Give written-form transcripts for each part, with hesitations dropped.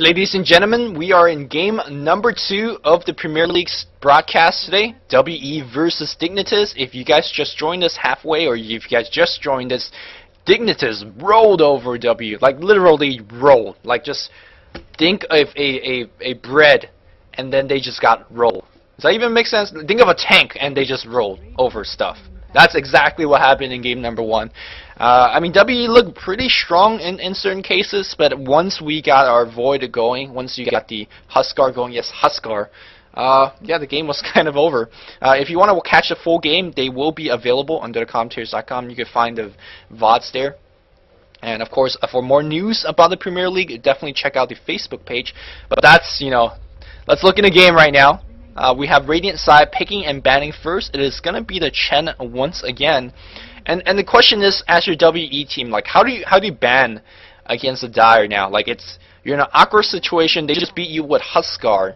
Alright, ladies and gentlemen, we are in game number 2 of the Premier League's broadcast today, WE versus Dignitas. If you guys just joined us halfway, or if you guys just joined us, Dignitas rolled over W, like literally rolled. Like just think of a bread, and then they just got rolled. Does that even make sense? Think of a tank, and they just rolled over stuff. That's exactly what happened in game number 1. I mean, WE looked pretty strong in certain cases, but once we got our Void going, once you got the Huskar going, yes, Huskar, yeah, the game was kind of over. If you want to catch the full game, they will be available under thecommentaries.com. You can find the VODs there. And of course, for more news about the Premier League, definitely check out the Facebook page. But that's, you know, let's look in the game right now. We have Radiant side picking and banning first. It is going to be the Chen once again. And the question is, as your WE team, like how do you ban against the Dire now? Like you're in an awkward situation. They just beat you with Huskar,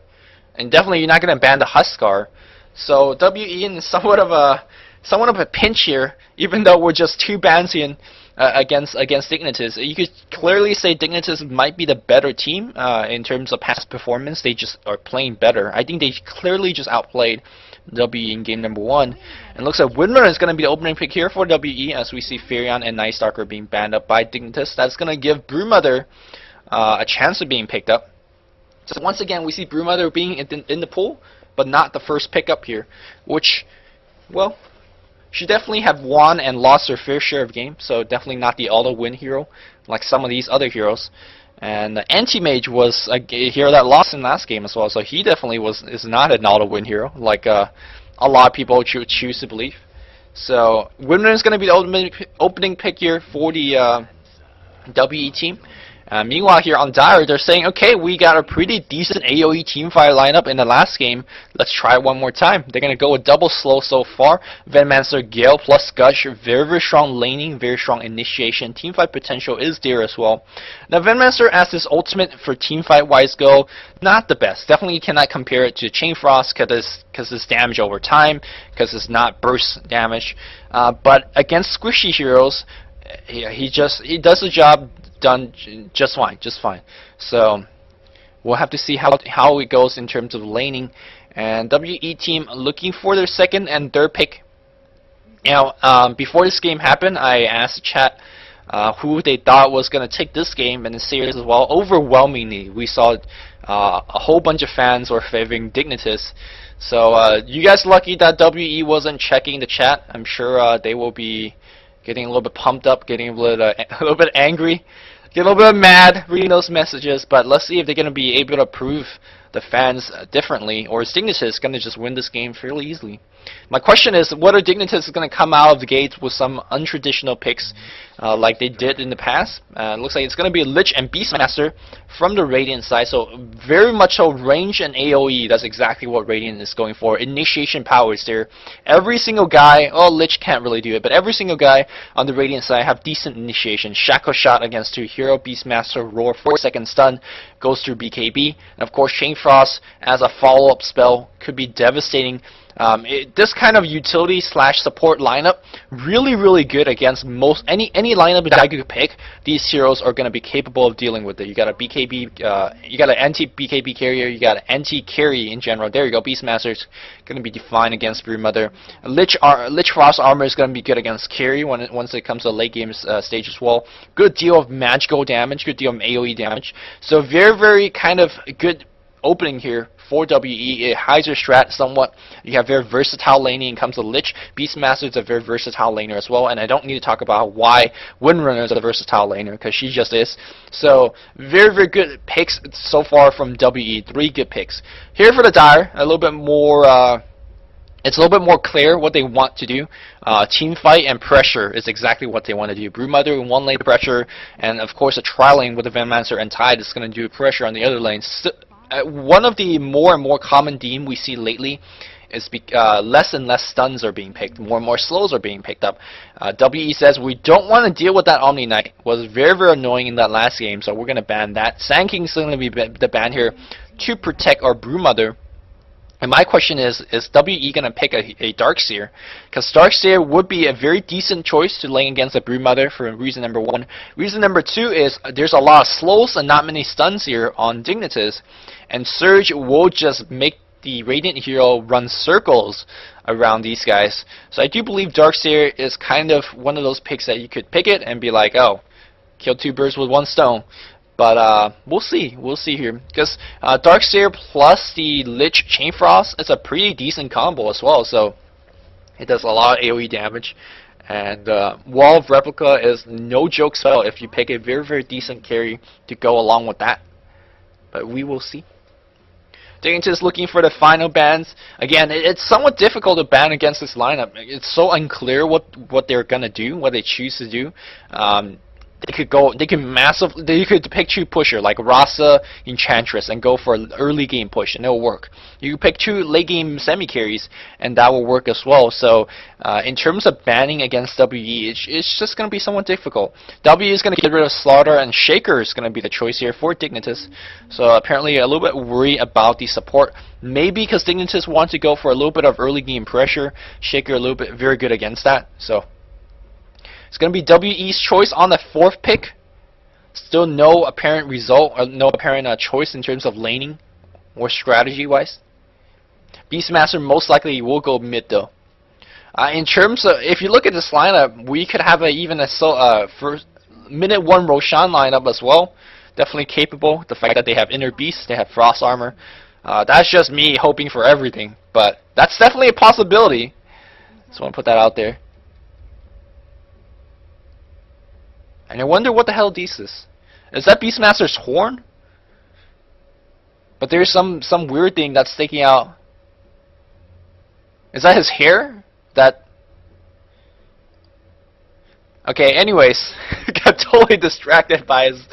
and definitely you're not going to ban the Huskar. So WE in somewhat of a pinch here, even though we're just 2 bans in against Dignitas. You could clearly say Dignitas might be the better team in terms of past performance. They just are playing better. I think they clearly just outplayed WE in game number 1. And looks like Windrunner is going to be the opening pick here for WE, as we see Furion and Night Stalker being banned up by Dignitas. That's going to give Brewmother a chance of being picked up. So once again, we see Brewmother being in the pool, but not the first pickup here, which, well, she definitely have won and lost her fair share of games, so definitely not the auto-win hero like some of these other heroes. And Anti-Mage was a hero that lost in last game as well, so he definitely is not an auto-win hero like a lot of people choose to believe. So Windrunner is going to be the opening pick here for the WE team. Meanwhile, here on Dire, they're saying, okay, we got a pretty decent AoE teamfight lineup in the last game. Let's try it one more time. They're going to go with double slow so far. Venomancer, Gale plus Gush. Very, very strong laning, very strong initiation. Teamfight potential is there as well. Now, Venomancer, as his ultimate for teamfight-wise go, not the best. Definitely cannot compare it to Chain Frost because it's damage over time, because it's not burst damage. But against squishy heroes, he does the job done just fine. So we'll have to see how it goes in terms of laning. And WE team looking for their second and third pick. Now, before this game happened, I asked chat who they thought was going to take this game in the series as well. Overwhelmingly, we saw a whole bunch of fans were favoring Dignitas. So you guys lucky that WE wasn't checking the chat. I'm sure they will be getting a little bit pumped up, getting a little bit angry, get a little bit mad reading those messages. But let's see if they're going to be able to prove the fans differently, or is Dignitas going to just win this game fairly easily? My question is, whether Dignitas is going to come out of the gates with some untraditional picks like they did in the past. Looks like it's going to be Lich and Beastmaster from the Radiant side, so very much so range and AoE. That's exactly what Radiant is going for. Initiation power is there. Every single guy, oh, Lich can't really do it, but every single guy on the Radiant side have decent initiation. Shackle Shot against 2 hero, Beastmaster, Roar, 4-second stun, goes through BKB, and of course Chain Frost as a follow-up spell could be devastating. This kind of utility slash support lineup really good against any lineup that you could pick. These heroes are going to be capable of dealing with it. You got a BKB, you got an anti-BKB carrier, you got an anti-carry in general. There you go. Beastmaster's going to be defined against Brewmother. Lich Frost armor is going to be good against carry once it comes to the late game stage as well. Good deal of magical damage, good deal of AoE damage. So very kind of good opening here for WE. It hides your strat somewhat. You have very versatile laning when it comes to Lich. Beastmaster is a very versatile laner as well, and I don't need to talk about why Windrunner is a versatile laner, because she just is. So very good picks so far from WE. 3 good picks. Here for the Dire, a little bit more it's a little bit more clear what they want to do. Team fight and pressure is exactly what they want to do. Brewmother in one lane pressure, and of course a tri-lane with the Venomancer and Tide is going to do pressure on the other lane. One of the more and more common theme we see lately is less and less stuns are being picked, more and more slows are being picked up. WE says we don't want to deal with that Omni Knight. Was very annoying in that last game, so we're going to ban that. Sand King's going to be the ban here to protect our Brewmother. And my question is WE going to pick a Darkseer? Because Darkseer would be a very decent choice to lane against a Broodmother for reason number one. Reason number two is there's a lot of slows and not many stuns here on Dignitas. And Surge will just make the Radiant hero run circles around these guys. So I do believe Darkseer is kind of one of those picks that you could pick it and be like, oh, kill two birds with one stone. But we'll see here, because Darkseer plus the Lich Chain Frost is a pretty decent combo as well. So it does a lot of AoE damage, and Wall of Replica is no joke spell if you pick a very decent carry to go along with that. But we will see. Dignitas looking for the final bans. Again, it's somewhat difficult to ban against this lineup. It's so unclear what they're gonna do, what they choose to do. They could pick two pusher like Rasa, Enchantress, and go for an early game push, and it'll work. You could pick two late game semi carries, and that will work as well. So in terms of banning against WE, it's just going to be somewhat difficult. WE is going to get rid of Slaughter, and Shaker is going to be the choice here for Dignitas. So apparently a little bit worried about the support. Maybe because Dignitas want to go for a little bit of early game pressure. Shaker a little bit very good against that. So it's going to be WE's choice on the fourth pick. Still no apparent result, or no apparent choice in terms of laning or strategy-wise. Beastmaster most likely will go mid though. In terms of, if you look at this lineup, we could have even a first minute one Roshan lineup as well. Definitely capable. The fact that they have Inner Beast, they have Frost Armor. That's just me hoping for everything, but that's definitely a possibility. Just want to put that out there. And I wonder what the hell this is. Is that Beastmaster's horn? But there's some weird thing that's sticking out. Is that his hair? Okay, anyways, got totally distracted by his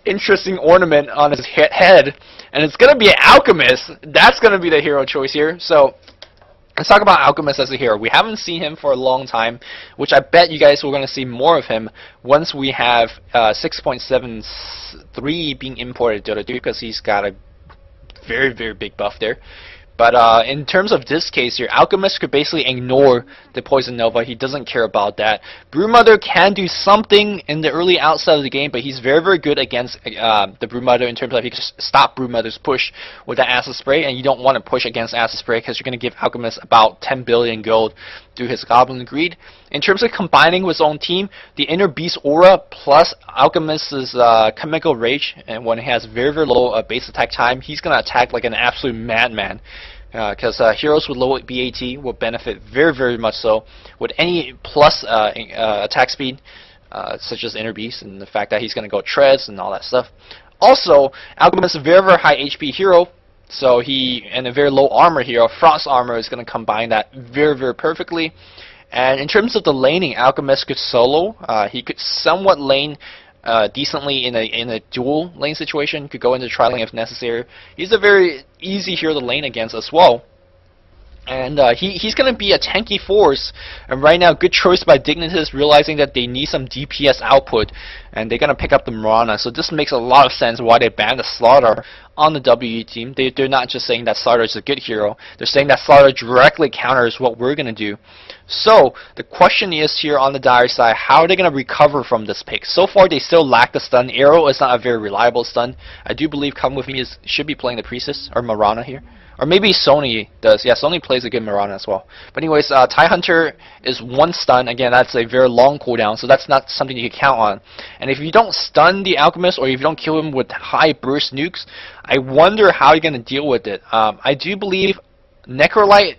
interesting ornament on his head. And it's gonna be an Alchemist. That's gonna be the hero choice here. So let's talk about Alchemist as a hero. We haven't seen him for a long time, which I bet you guys are going to see more of him once we have 6.73 being imported to the dude, because he's got a very big buff there. But in terms of this case here, Alchemist could basically ignore the Poison Nova. He doesn't care about that. Broodmother can do something in the early outside of the game, but he's very good against the Broodmother in terms of he can stop Broodmother's push with that Acid Spray, and you don't want to push against Acid Spray because you're going to give Alchemist about 10 billion gold through his Goblin Greed. In terms of combining with his own team, the Inner Beast Aura plus Alchemist's Chemical Rage, and when he has very low base attack time, he's going to attack like an absolute madman. Because heroes with low BAT will benefit very much so with any plus attack speed, such as Inner Beast, and the fact that he's going to go treads and all that stuff. Also, Alchemist is a very high HP hero, so and a very low armor hero. Frost Armor is going to combine that very perfectly. And in terms of the laning, Alchemist could solo. He could somewhat lane decently in a dual lane situation. Could go into tri-lane if necessary. He's a very easy hero to lane against as well. And he's going to be a tanky force. And right now, good choice by Dignitas, realizing that they need some DPS output, and they're going to pick up the Mirana. So this makes a lot of sense why they banned the Slaughter on the WE team. They're not just saying that Slaughter is a good hero. They're saying that Slaughter directly counters what we're going to do. So the question is here on the Dire side, how are they going to recover from this pick? So far, they still lack the stun. Arrow is not a very reliable stun. I do believe Come With Me should be playing the Priestess or Mirana here. Or maybe Sony does. Yeah, Sony plays a good Mirana as well. But anyways, TIE Hunter is one stun. Again, that's a very long cooldown, so that's not something you can count on. And if you don't stun the Alchemist, or if you don't kill him with high burst nukes, I wonder how you're going to deal with it. I do believe Necrolite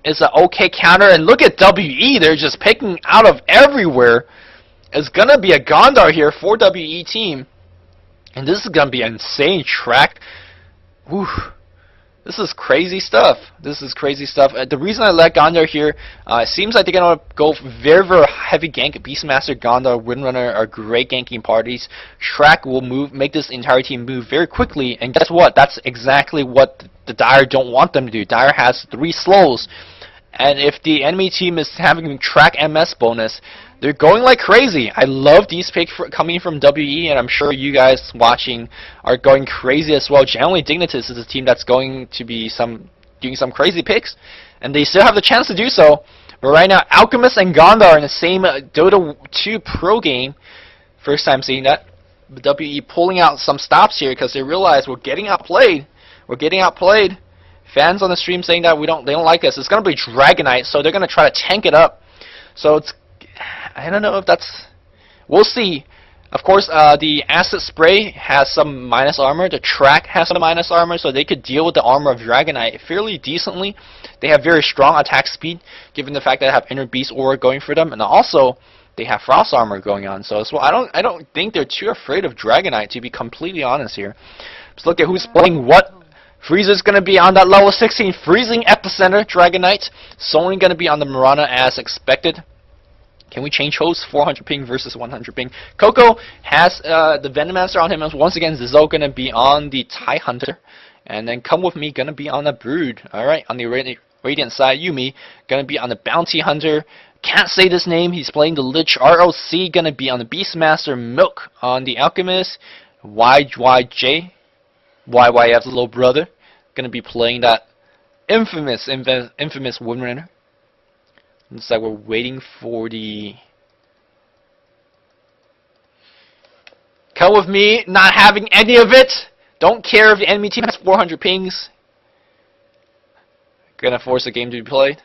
is an okay counter. And look at WE. They're just picking out of everywhere. It's going to be a Gondar here for WE team. And this is going to be an insane track. Whew. This is crazy stuff. The reason I let Gondar here, it seems like they're going to go very heavy gank. Beastmaster, Gondar, Windrunner are great ganking parties. Shrek will make this entire team move very quickly, and guess what? That's exactly what the Dire don't want them to do. Dire has 3 slows, and if the enemy team is having track MS bonus, they're going like crazy. I love these picks coming from WE, and I'm sure you guys watching are going crazy as well. Generally, Dignitas is a team that's going to be doing some crazy picks, and they still have the chance to do so. But right now, Alchemist and Gondar in the same Dota 2 Pro game. First time seeing that. But WE pulling out some stops here because they realize we're getting outplayed. We're getting outplayed. Fans on the stream saying that they don't like us. It's gonna be Dragonite, so they're gonna try to tank it up. So it's, I don't know if that's, we'll see. Of course, the Acid Spray has some minus armor. The Track has some minus armor, so they could deal with the armor of Dragonite fairly decently. They have very strong attack speed, given the fact that they have Inner Beast Aura going for them, and also they have Frost armor going on. So as well, I don't think they're too afraid of Dragonite, to be completely honest here. Let's look at who's playing what. Freezer's going to be on that level 16 Freezing Epicenter Dragonite. Sony going to be on the Mirana as expected. Can we change hosts? 400 ping versus 100 ping. Coco has the Venomancer on him. Once again, Zizo going to be on the TIE Hunter. And then Come With Me going to be on the Brood. Alright, on the Radiant side, Yumi going to be on the Bounty Hunter. Can't say this name. He's playing the Lich. ROC going to be on the Beastmaster. Milk on the Alchemist. YYJ's little brother going to be playing that infamous Windrunner. Looks like we're waiting for the Come With Me, not having any of it. Don't care if the enemy team has 400 pings. Gonna force the game to be played.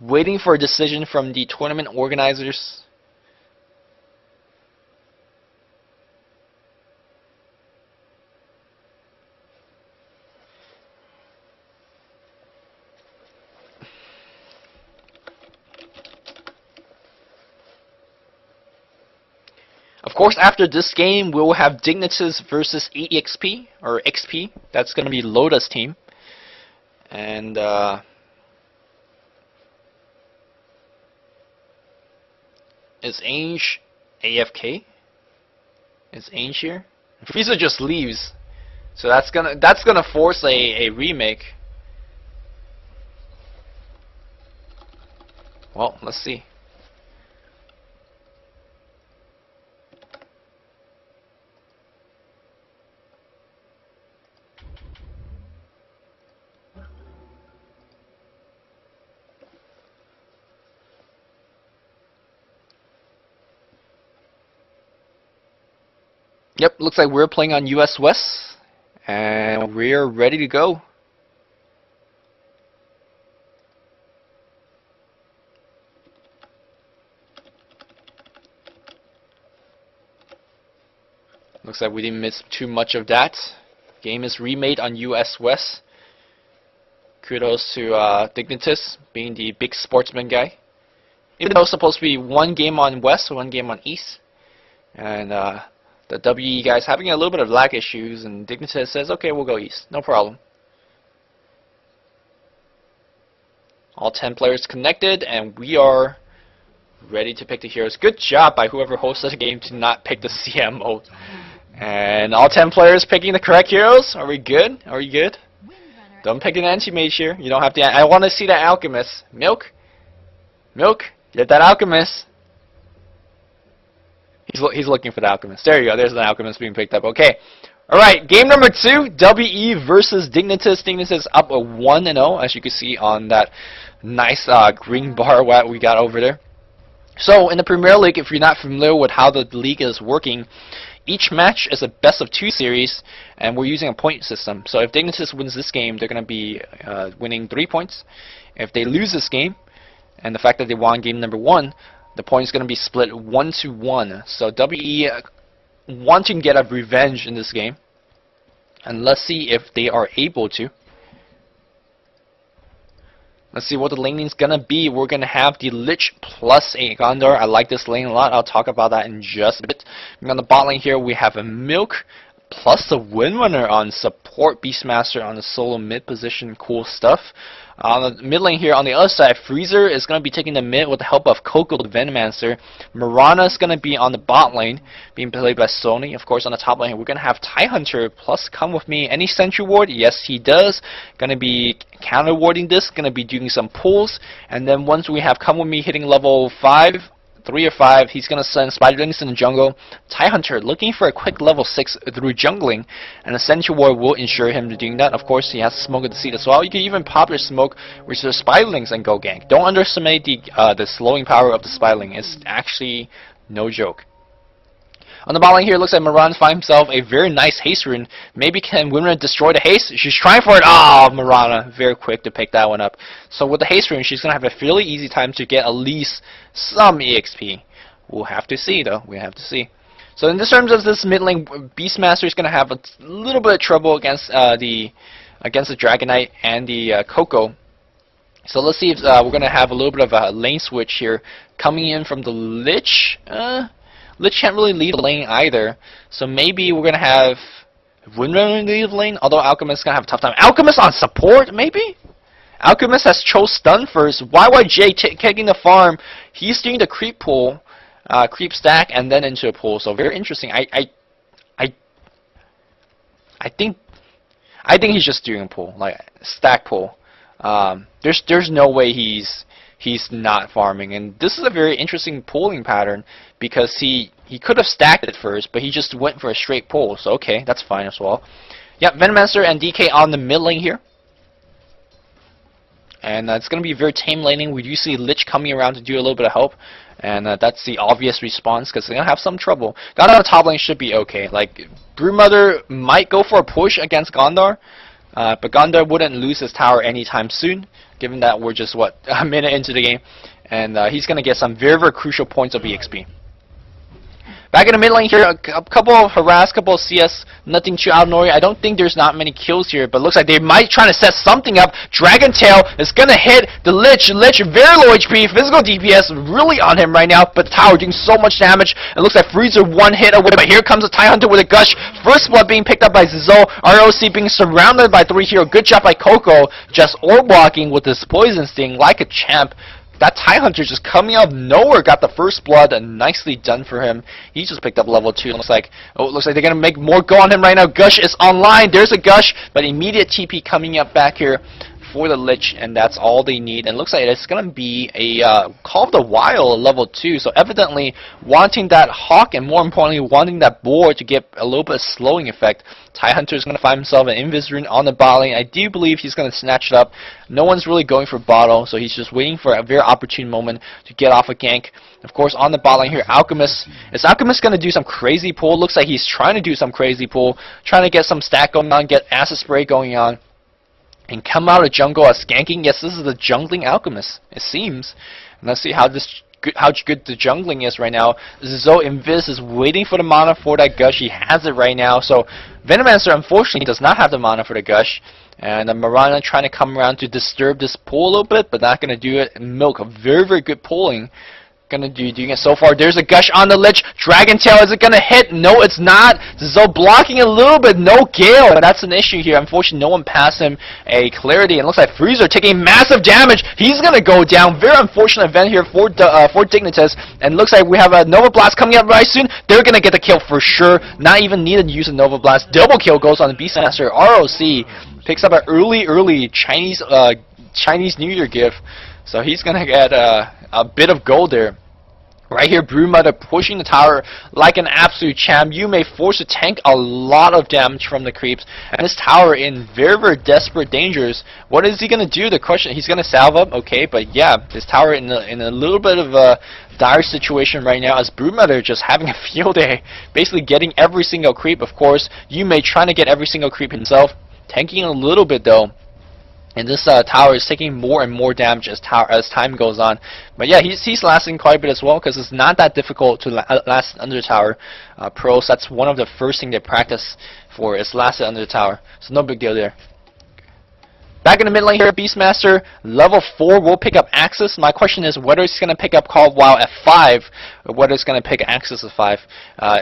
Waiting for a decision from the tournament organizers. Of course, after this game, we'll have Dignitas versus EXP, or XP. That's going to be Loda's team. And, is Ainge AFK? Is Ainge here? Frieza just leaves. So that's gonna force a remake. Well, let's see. Yep, looks like we're playing on US West, and we're ready to go. Looks like we didn't miss too much of that. Game is remade on US West. Kudos to Dignitas, being the big sportsman guy. Even though it's supposed to be one game on West, one game on East. And the WE guys having a little bit of lag issues, and Dignitas says, okay, we'll go East. No problem. All 10 players connected, and we are ready to pick the heroes. Good job by whoever hosted the game to not pick the CM mode. And all 10 players picking the correct heroes. Are we good? Are we good? Don't pick an anti-mage here. You don't have to. I want to see that Alchemist. Milk? Milk? Get that Alchemist. He's looking for the Alchemist. There you go. There's the Alchemist being picked up. Okay. Alright, game number 2. WE versus Dignitas. Dignitas up a 1-0, as you can see on that nice green bar what we got over there. So, in the Premier League, if you're not familiar with how the league is working, each match is a best of 2 series, and we're using a point system. So if Dignitas wins this game, they're going to be winning 3 points. If they lose this game, and the fact that they won game number 1, the point is going to be split 1-1. So WE wanting to get a revenge in this game, and let's see if they are able to. Let's see what the laning is going to be. We're going to have the Lich plus a Gondar. I like this lane a lot. I'll talk about that in just a bit. And on the bot lane here, we have a Milk plus the Windrunner on support. Beastmaster on the solo mid position. Cool stuff. On the mid lane here, on the other side, Freezer is going to be taking the mid with the help of Coco the Venomancer. Mirana is going to be on the bot lane, being played by Sony. Of course, on the top lane, we're going to have TIE Hunter plus Come With Me. Any Sentry Ward? Yes, he does. Going to be counter warding this, going to be doing some pulls. And then once we have Come With Me hitting level 5, 3 or 5. He's going to send Spiderlings in the jungle. Tidehunter looking for a quick level 6 through jungling, and a Sentry Ward will ensure him to doing that. Of course, he has Smoke of the Seed as well. You can even pop your Smoke with your Spiderlings and go gank. Don't underestimate the slowing power of the Spiderling. It's actually no joke. On the bot lane here, it looks like Moran finds himself a very nice haste rune. Maybe can Winra destroy the haste? She's trying for it. Oh, Marana, very quick to pick that one up. So with the haste rune, she's going to have a fairly easy time to get at least some EXP. We'll have to see, though. We have to see. So in terms of this mid lane, Beastmaster is going to have a little bit of trouble against the Dragon Knight and the Coco. So let's see if we're going to have a little bit of a lane switch here coming in from the Lich. Lich can't really lead the lane either, so maybe we're going to have Winra lead the lane, although Alchemist is going to have a tough time. Alchemist on support, maybe? Alchemist has chose stun first. YYJ taking the farm. He's doing the creep pull, creep stack, and then into a pull, so very interesting. I think he's just doing a pull, like stack pull. There's no way he's not farming, and this is a very interesting pulling pattern because he could have stacked it first, but he just went for a straight pull. So okay, that's fine as well. Yeah, Venomancer and DK on the mid lane here, and it's going to be very tame laning. We do see Lich coming around to do a little bit of help, and that's the obvious response because they're going to have some trouble. Gondor on the top lane should be okay. Like Broodmother might go for a push against Gondor. But Gondor wouldn't lose his tower anytime soon, given that we're just, what, a minute into the game. And he's going to get some very, very crucial points of EXP. Back in the mid lane here, a couple of harass, couple of CS, nothing too out of nowhere. I don't think there's not many kills here, but looks like they might try to set something up. Dragon Tail is going to hit the Lich. Lich, very low HP, physical DPS really on him right now, but the tower doing so much damage. It looks like Freezer one hit away, but here comes the Tidehunter with a gush. First blood being picked up by Zizo. ROC being surrounded by 3 hero. Good job by Coco, just orb walking with his Poison Sting like a champ. That Tidehunter just coming out of nowhere got the first blood, and nicely done for him. He just picked up level 2. It looks like they're gonna make more go on him right now. Gush is online. There's a Gush, but immediate TP coming up back here for the Lich, and that's all they need. And it looks like it's gonna be a Call of the Wild level 2. So evidently wanting that Hawk, and more importantly wanting that Boar to get a little bit of slowing effect. Tidehunter is going to find himself an Invis rune on the bot lane. I do believe he's going to snatch it up. No one's really going for bottle, so he's just waiting for a very opportune moment to get off a gank. Of course, on the bot lane here, Alchemist. Is Alchemist going to do some crazy pull? Looks like he's trying to do some crazy pull, trying to get some stack going on, get acid spray going on, and come out of jungle as skanking. Yes, this is the jungling Alchemist, it seems. And let's see how good the jungling is right now. Zizo Invis is waiting for the mana for that Gush. He has it right now. So Venomancer unfortunately does not have the mana for the Gush. And Marana trying to come around to disturb this pull a little bit, but not going to do it. Milk, a very, very good pulling. Doing it so far. There's a Gush on the Lich. Dragon Tail, is it gonna hit? No, it's not. Zizo blocking a little bit. No Gale. That's an issue here. Unfortunately, no one passed him a Clarity. And it looks like Freezer taking massive damage. He's gonna go down. Very unfortunate event here for Dignitas. And looks like we have a Nova Blast coming up right soon. They're gonna get the kill for sure. Not even needed to use a Nova Blast. Double kill goes on the Beastmaster. ROC picks up an early Chinese New Year gift. So he's gonna get a bit of gold there. Right here, Broodmother pushing the tower like an absolute champ. You may force to tank a lot of damage from the creeps. And this tower in very, very desperate dangers. What is he going to do? The question, he's going to salve up, okay. But yeah, this tower in a little bit of a dire situation right now as Broodmother just having a field day. Basically getting every single creep, of course. You may trying to get every single creep himself. Tanking a little bit though. And this tower is taking more and more damage as time goes on. But yeah, he's lasting quite a bit as well, because it's not that difficult to last under the tower. Pros, that's one of the first thing they practice for, is lasting under the tower. So no big deal there. Back in the mid lane here, Beastmaster, level 4 will pick up Axis. My question is whether it's going to pick up Call of Wild at 5, or whether it's going to pick Axis at 5.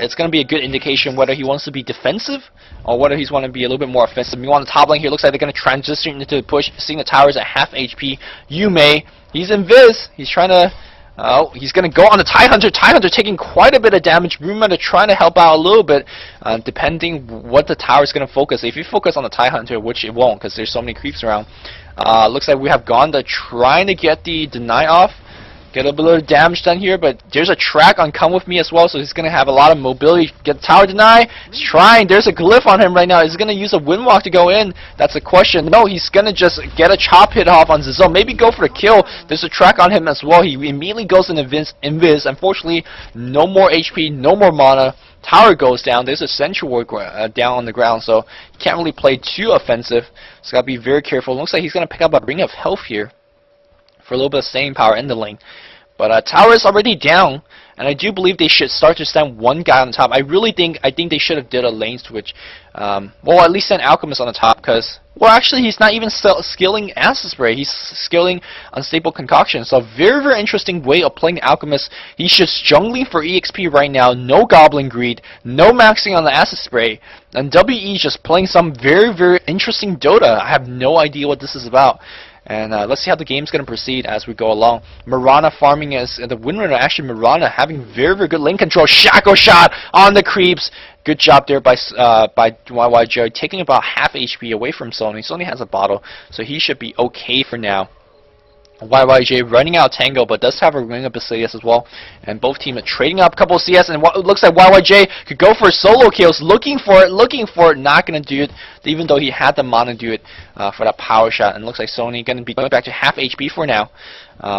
It's going to be a good indication whether he wants to be defensive, or whether he's want to be a little bit more offensive. You want the top lane here, looks like they're going to transition into the push, seeing the towers at half HP. Yume, he's invis, he's trying to... he's going to go on the Tidehunter. Tidehunter taking quite a bit of damage. Broodmother trying to help out a little bit, depending what the tower is going to focus. If you focus on the Tidehunter, which it won't, because there's so many creeps around. Looks like we have Gonda trying to get the deny off. Get a little damage done here, but there's a track on Come With Me as well, so he's going to have a lot of mobility. Get the tower deny. He's trying. There's a glyph on him right now. Is he going to use a Windwalk to go in? That's a question. No, he's going to just get a chop hit off on Zizo. Maybe go for the kill. There's a track on him as well. He immediately goes in invis. Unfortunately, no more HP, no more mana. Tower goes down. There's a Sentry Ward down on the ground, so he can't really play too offensive. So got to be very careful. Looks like he's going to pick up a Ring of Health here for a little bit of staying power in the lane. But tower is already down, and I do believe they should start to send one guy on the top. I think they should have did a lane switch. Well, at least send Alchemist on the top, because, well, actually, he's not even skilling Acid Spray. He's skilling Unstable Concoction. So, very, very interesting way of playing Alchemist. He's just jungling for EXP right now. No Goblin Greed, no maxing on the Acid Spray. And WE just playing some very, very interesting Dota. I have no idea what this is about. And let's see how the game's going to proceed as we go along. Mirana farming as the Windrunner. Actually, Mirana having very, very good lane control. Shackle shot on the creeps. Good job there by YYJ, taking about half HP away from Sony. Sony has a bottle, so he should be okay for now. YYJ running out Tango, but does have a Ring of Basilius as well. And both teams are trading up a couple of CS, and it looks like YYJ could go for solo kills. Looking for it, not going to do it, even though he had the mana to do it for that power shot. And it looks like Sony going to be going back to half HP for now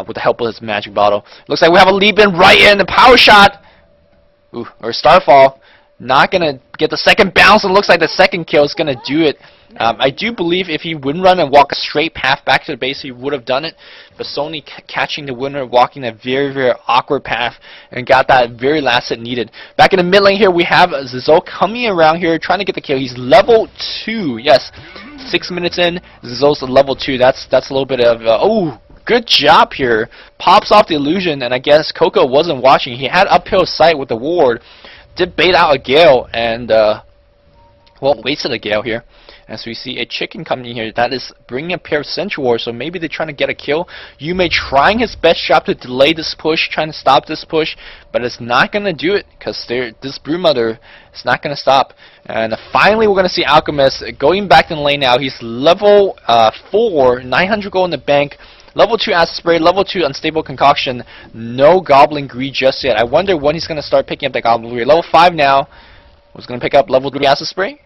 with the help of his magic bottle. Looks like we have a leap in right in the power shot. Ooh, or Starfall. Not going to get the second bounce, and looks like the second kill is going to do it. I do believe if he would run and walk a straight path back to the base, he would have done it. But Sony catching the winner, walking a very, very awkward path, and got that very last hit needed. Back in the mid lane here, we have Zizo coming around here, trying to get the kill. He's level 2. Yes, 6 minutes in, Zizo's level 2. That's a little bit of oh. Good job here. Pops off the illusion, and I guess Coco wasn't watching. He had uphill sight with the ward. Did bait out a Gale, and well, wasted a Gale here. As we see a chicken coming in here, that is bringing a pair of Sentry Wars, so maybe they're trying to get a kill. Yume trying his best shot to delay this push, trying to stop this push, but it's not going to do it, because this Broodmother is not going to stop. And finally we're going to see Alchemist going back in the lane now. He's level 4, 900 gold in the bank. Level 2 Acid Spray, level 2 Unstable Concoction, no Goblin Greed just yet. I wonder when he's going to start picking up that Goblin Greed. Level 5 now. Was going to pick up level 3 Acid Spray.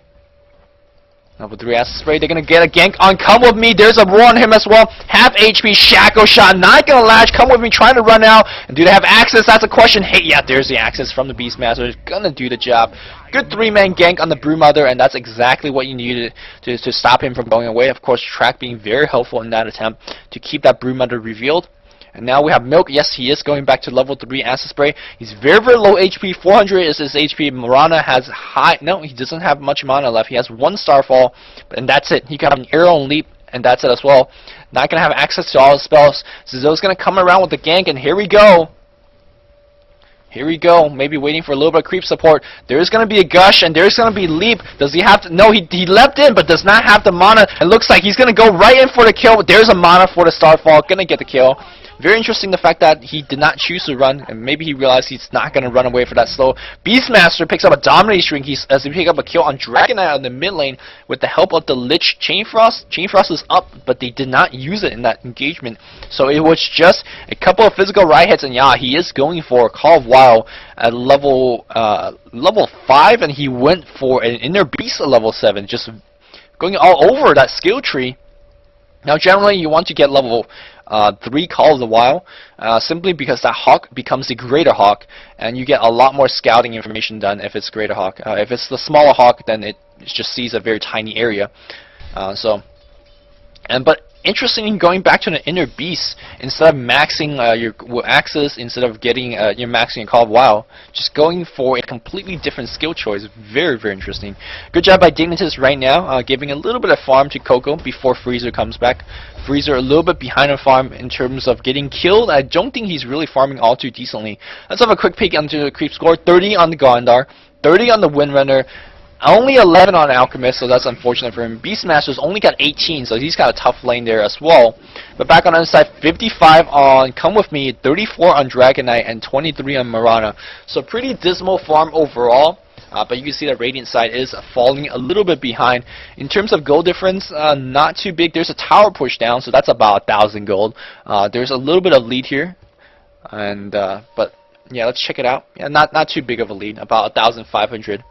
Level 3 Acid Spray. They're going to get a gank on Come With Me. There's a roar on him as well. Half HP, Shackle Shot. Not going to latch. Come With Me trying to run out. And do they have access? That's a question. Hey, yeah, there's the access from the Beastmaster. It's going to do the job. Good 3-man gank on the Broodmother, and that's exactly what you needed to stop him from going away. Of course, Track being very helpful in that attempt to keep that Broodmother revealed. And now we have Milk. Yes, he is going back to level 3 Acid Spray. He's very, very low HP. 400 is his HP. Mirana has high... No, he doesn't have much mana left. He has 1 Starfall, and that's it. He got an Arrow and Leap, and that's it as well. Not going to have access to all his spells. Zizo's going to come around with the gank, and here we go. Here we go. Maybe waiting for a little bit of creep support. There's going to be a Gush, and there's going to be Leap. Does he have to... No, he leapt in, but does not have the mana. It looks like he's going to go right in for the kill, but there's a mana for the Starfall. Going to get the kill. Very interesting the fact that he did not choose to run, and maybe he realized he's not going to run away for that slow. Beastmaster picks up a Dominating String as he picks up a kill on Dragon Knight on the mid lane with the help of the Lich Chain Frost. Chain Frost is up, but they did not use it in that engagement. So it was just a couple of physical right hits, and yeah, he is going for a Call of Wild at level 5, and he went for an Inner Beast at level 7, just going all over that skill tree. Now generally you want to get level 3 Call of the Wild, simply because that Hawk becomes the Greater Hawk, and you get a lot more scouting information done if it's Greater Hawk. If it's the smaller Hawk, then it just sees a very tiny area. But interesting in going back to an Inner Beast instead of maxing your access, instead of getting your maxing a Call of Wild, just going for a completely different skill choice. Very, very interesting. Good job by Dignitas right now, giving a little bit of farm to Coco before Freezer comes back. Freezer a little bit behind on farm in terms of getting killed. I don't think he's really farming all too decently. Let's have a quick peek onto the creep score. 30 on the Gondar, 30 on the Windrunner. Only 11 on Alchemist, so that's unfortunate for him. Beastmaster's only got 18, so he's got a tough lane there as well. But back on the other side, 55 on Come With Me, 34 on Dragon Knight, and 23 on Mirana. So pretty dismal farm overall. But you can see that Radiant side is falling a little bit behind. In terms of gold difference, not too big. There's a tower push down, so that's about 1,000 gold. There's a little bit of lead here. And but yeah, let's check it out. Yeah, not too big of a lead, about 1,500.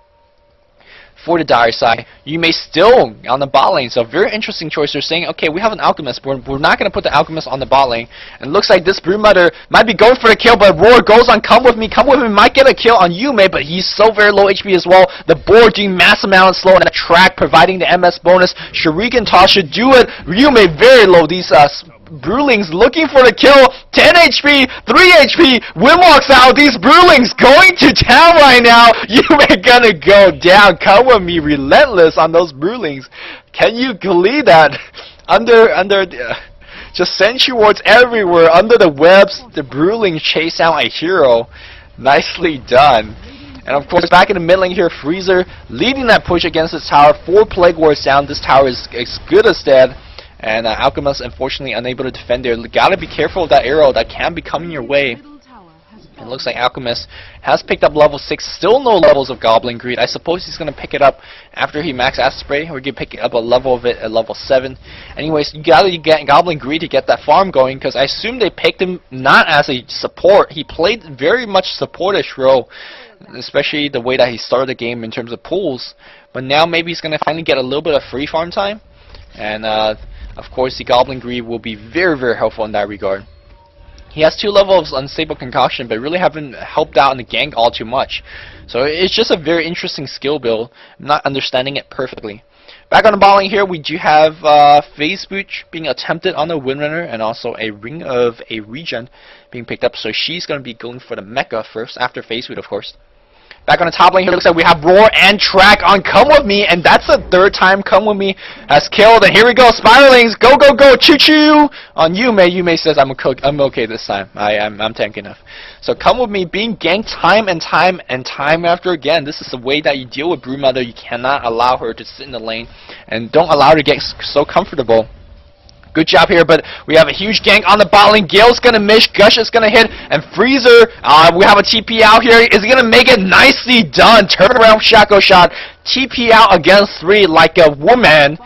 For the dire side, you may still on the bot lane. So very interesting choice. They're saying, okay, we have an alchemist, but we're not going to put the alchemist on the bot lane. And it looks like this Broodmother might be going for the kill, but Roar goes on come with me, might get a kill on Yume, but he's so very low HP as well. The board doing mass amount of slow and a track, providing the MS bonus. Shuriken Toss should do it. Yume very low. These Brewlings looking for the kill. 10 HP, 3 HP. Win walks out. These Brewlings going to town right now. Yume gonna go down. Come with me, relentless on those Brewlings. Can you believe that? Just sentry wards everywhere. Under the webs, the Brewlings chase out a hero. Nicely done. And of course, back in the mid lane here, Freezer leading that push against this tower. 4 Plague Wards down. This tower is as good as dead. And Alchemist, unfortunately, unable to defend there. Gotta be careful of that arrow that can be coming your way. It looks like Alchemist has picked up level 6. Still no levels of Goblin Greed. I suppose he's going to pick it up after he max Acid Spray. We're going to pick up a level of it at level 7. Anyways, you gotta get Goblin Greed to get that farm going, because I assume they picked him not as a support. He played very much supportish role, especially the way that he started the game in terms of pulls. But now maybe he's going to finally get a little bit of free farm time. And of course, the Goblin Greed will be very, very helpful in that regard. He has 2 levels of Unstable Concoction, but really haven't helped out in the gank all too much. So it's just a very interesting skill build. I'm not understanding it perfectly. Back on the bot lane here, we do have Phase Booch being attempted on the Windrunner, and also a Ring of a Regen being picked up. So she's going to be going for the Mecha first, after Phase Boot, of course. Back on the top lane here, looks like we have Roar and Track on Come With Me, and that's the 3rd time Come With Me has killed. And here we go, Spiralings, go, go, go, choo-choo! On Yume, Yume says, I'm okay this time. I'm tanky enough. So Come With Me being ganked time and time after again. This is the way that you deal with Broodmother. You cannot allow her to sit in the lane, and don't allow her to get so comfortable. Good job here, but we have a huge gank on the bot lane. Gale's gonna miss, Gush is gonna hit, and Freezer, we have a TP out here. Is he gonna make it? Nicely done. Turn around Shaco shot. TP out against 3 like a woman.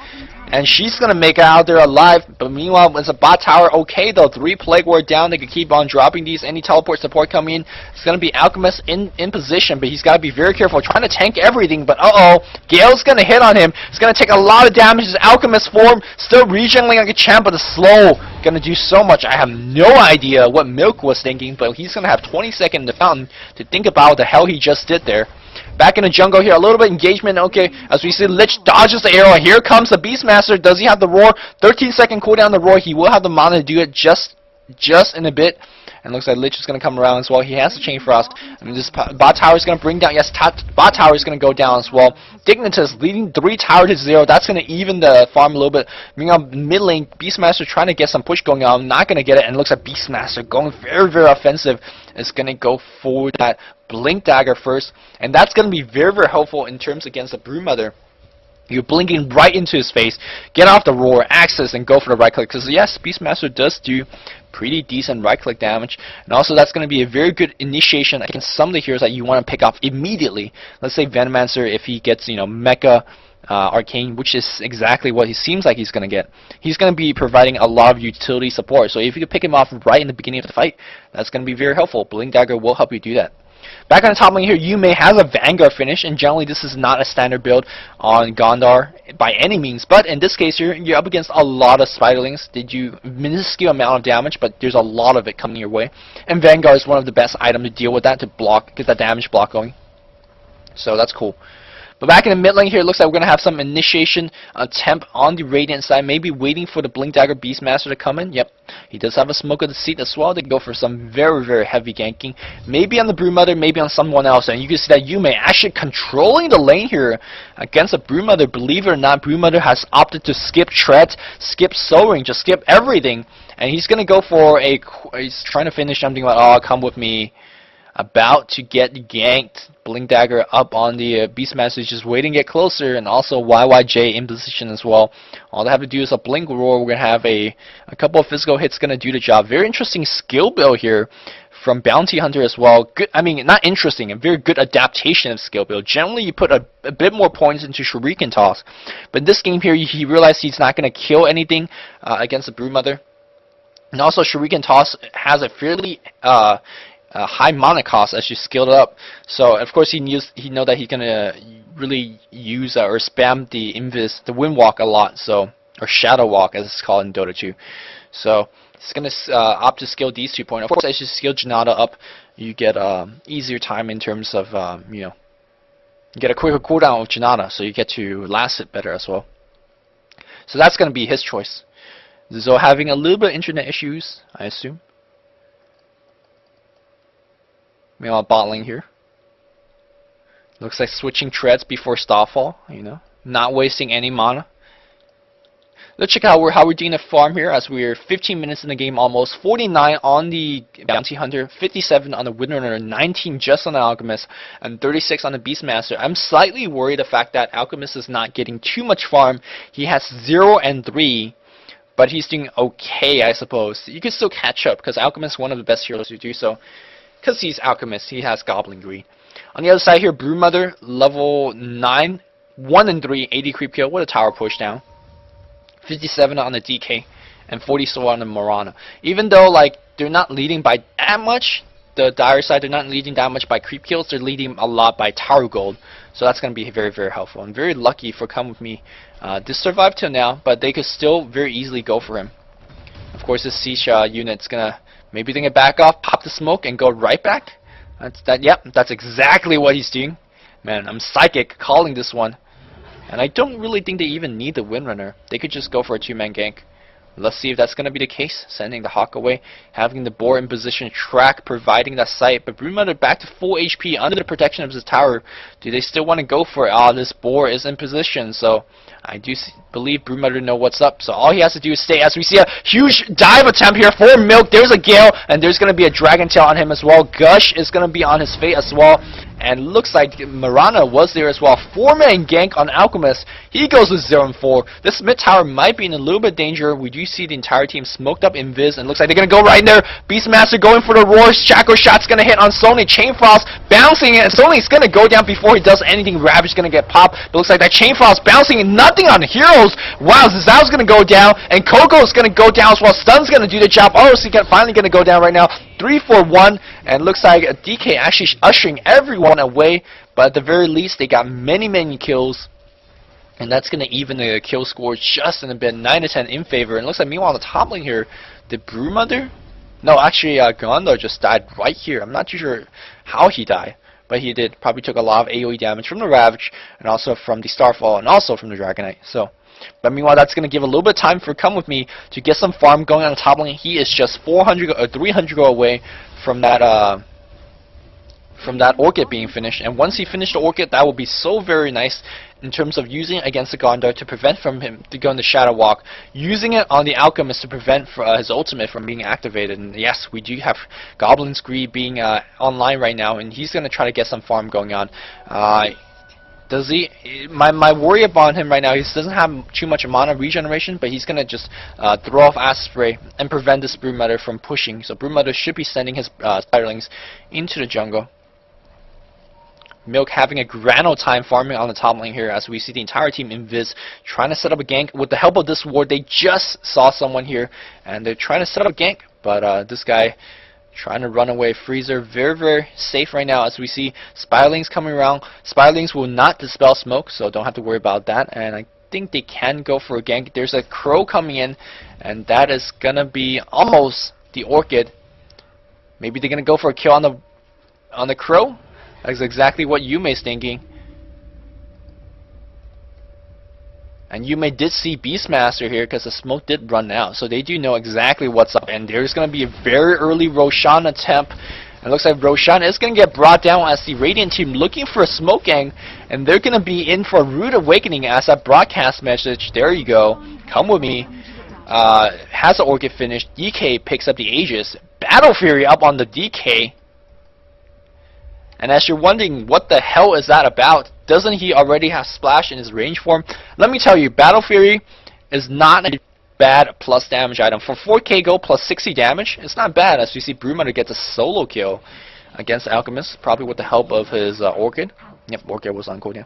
And she's going to make it out there alive. But meanwhile, it's a bot tower. Okay, though. 3 Plague Ward down. They can keep on dropping these. Any teleport support coming in. It's going to be Alchemist in position. But he's got to be very careful. Trying to tank everything. But uh-oh. Gale's going to hit on him. It's going to take a lot of damage. His Alchemist form. Still regenerating like a champ. But the slow. Going to do so much. I have no idea what Milk was thinking. But he's going to have 20 seconds in the fountain to think about what the hell he just did there. Back in the jungle here, a little bit engagement, okay, as we see Lich dodges the arrow, and here comes the Beastmaster. Does he have the Roar? 13-second cooldown the Roar. He will have the mana to do it just in a bit. And looks like Lich is going to come around as well. He has the Chain Frost. I mean, this bot tower is going to bring down, yes, bot tower is going to go down as well. Dignitas leading 3 tower to 0. That's going to even the farm a little bit. Meanwhile, mid lane, Beastmaster trying to get some push going on. Not going to get it, and it looks like Beastmaster going very, very offensive. Is going to go for that Blink Dagger first. And that's going to be very, very helpful in terms against the Broodmother. You're blinking right into his face, get off the Roar, access, and go for the right click. Because yes, Beastmaster does do pretty decent right click damage. And also that's going to be a very good initiation against some of the heroes that you want to pick off immediately. Let's say Venomancer, if he gets, Mecha Arcane, which is exactly what he seems like he's going to get. He's going to be providing a lot of utility support. So if you can pick him off right in the beginning of the fight, that's going to be very helpful. Blink Dagger will help you do that. Back on the top lane here, Yume has a Vanguard finish, and generally this is not a standard build on Gondar by any means. But in this case here, you're up against a lot of Spiderlings. They do minuscule amount of damage, but there's a lot of it coming your way. And Vanguard is one of the best items to deal with that, to block, get that damage block going. So that's cool. But back in the mid lane here, it looks like we're going to have some initiation attempt on the Radiant side. Maybe waiting for the Blink Dagger Beastmaster to come in. Yep, he does have a Smoke of the Seat as well. They can go for some very, very heavy ganking. Maybe on the Broodmother, maybe on someone else. And you can see that Yume actually controlling the lane here against the Broodmother. Believe it or not, Broodmother has opted to skip Tread, skip Soaring, just skip everything. And he's going to go for a... He's trying to finish something like, oh, come with me. About to get ganked. Blink Dagger up on the Beastmaster is just waiting to get closer, and also YYJ in position as well. All they have to do is a Blink Roar. We're going to have a couple of physical hits going to do the job. Very interesting skill build here from Bounty Hunter as well. Good, I mean, not interesting, a very good adaptation of skill build. Generally, you put a bit more points into Shuriken Toss, but in this game here, he realized he's not going to kill anything against the Broodmother. And also, Shuriken Toss has a fairly high mana cost as you scale it up. So of course he know that he's gonna really use or spam the Wind Walk a lot. So, or Shadow Walk as it's called in Dota 2. So he's gonna opt to scale these 2 points. Of course, as you scale Janata up, you get easier time in terms of you know, you get a quicker cooldown of Janata, so you get to last it better as well. So that's gonna be his choice. So having a little bit of internet issues, I assume. Meanwhile, bot lane here. Looks like switching treads before Starfall, you know, not wasting any mana. Let's check out how we're doing the farm here as we're 15 minutes in the game almost. 49 on the Bounty Hunter, 57 on the Windrunner, 19 just on the Alchemist, and 36 on the Beastmaster. I'm slightly worried the fact that Alchemist is not getting too much farm. He has 0 and 3. But he's doing okay, I suppose. You can still catch up, because Alchemist is one of the best heroes to do so. Because he's Alchemist, he has Goblin Greed. On the other side here, Broodmother, level 9, 1 and 3, 80 creep kill. What a tower push down. 57 on the DK, and 44 on the Morana. Even though, like, they're not leading by that much, the dire side, they're not leading that much by creep kills, they're leading a lot by tower gold. So that's going to be very, very helpful. I'm very lucky for Come With Me. This survived till now, but they could still very easily go for him. Of course, this siege unit's going to, maybe they can back off, pop the smoke, and go right back. Yep, that's exactly what he's doing. Man, I'm psychic calling this one. And I don't really think they even need the Windrunner. They could just go for a 2-man gank. Let's see if that's going to be the case. Sending the Hawk away, having the boar in position, track, providing that sight. But Broodmother back to full HP under the protection of his tower. Do they still want to go for it? This boar is in position, so I do believe Broodmother know what's up. So all he has to do is stay. As we see a huge dive attempt here for Milk. There's a Gale, and there's going to be a Dragon Tail on him as well. Gush is going to be on his fate as well. And looks like Morana was there as well. 4-man gank on Alchemist. He goes with 0 and 4. This mid tower might be in a little bit of danger. We do see the entire team smoked up in Viz, and looks like they're going to go right in there. Beastmaster going for the roars. Shackle shot's going to hit on Sony. Chain Frost bouncing it, and Sony's going to go down before he does anything. Ravage going to get popped. But looks like that Chain Frost bouncing and nothing on Heroes. Wow, Zizou's going to go down, and Coco's going to go down as well. Stun's going to do the job. Honestly, finally going to go down right now. 3-4-1, and looks like DK actually ushering everyone away, but at the very least they got many kills, and that's going to even the kill score just in a bit. 9-10 in favor. And looks like meanwhile on the top lane here, the Broodmother, no, actually Gondor just died right here. I'm not too sure how he died, but he did. Probably took a lot of AoE damage from the Ravage, and also from the Starfall, and also from the Dragonite. So, but meanwhile, that's going to give a little bit of time for Come With Me to get some farm going on the top lane. He is just 400 or 300 away from that Orchid being finished. And once he finished the Orchid, that will be so very nice in terms of using it against the Gondor to prevent from him to go in the Shadow Walk, using it on the Alchemist to prevent his ultimate from being activated. And yes, we do have Goblin's Greed being online right now, and he's going to try to get some farm going on. Does he? My worry about him right now, he doesn't have too much mana regeneration, but he's gonna just throw off Acid Spray and prevent this Broodmother from pushing. So Broodmother should be sending his Spiderlings into the jungle. Milk having a grand old time farming on the top lane here, as we see the entire team in Viz trying to set up a gank. With the help of this ward, they just saw someone here, and they're trying to set up a gank, but this guy trying to run away. Freezer very safe right now, as we see Spiderlings coming around. Spiderlings will not dispel smoke, so don't have to worry about that. And I think they can go for a gank. There's a Crow coming in, and that is gonna be almost the Orchid. Maybe they're gonna go for a kill on the Crow. That's exactly what Yume's thinking. And Yume did see Beastmaster here because the smoke did run out. So they do know exactly what's up. And there's going to be a very early Roshan attempt. And it looks like Roshan is going to get brought down as the Radiant team looking for a smoke gang. And they're going to be in for a rude awakening as that broadcast message. There you go. Come With Me. Has the Orchid finished. DK picks up the Aegis. Battle Fury up on the DK. And as you're wondering what the hell is that about, doesn't he already have Splash in his range form? Let me tell you, Battle Fury is not a bad plus damage item. For 4k gold plus 60 damage, it's not bad, as you see Broodmother gets a solo kill against Alchemist, probably with the help of his Orchid. Yep, Orchid was on cooldown.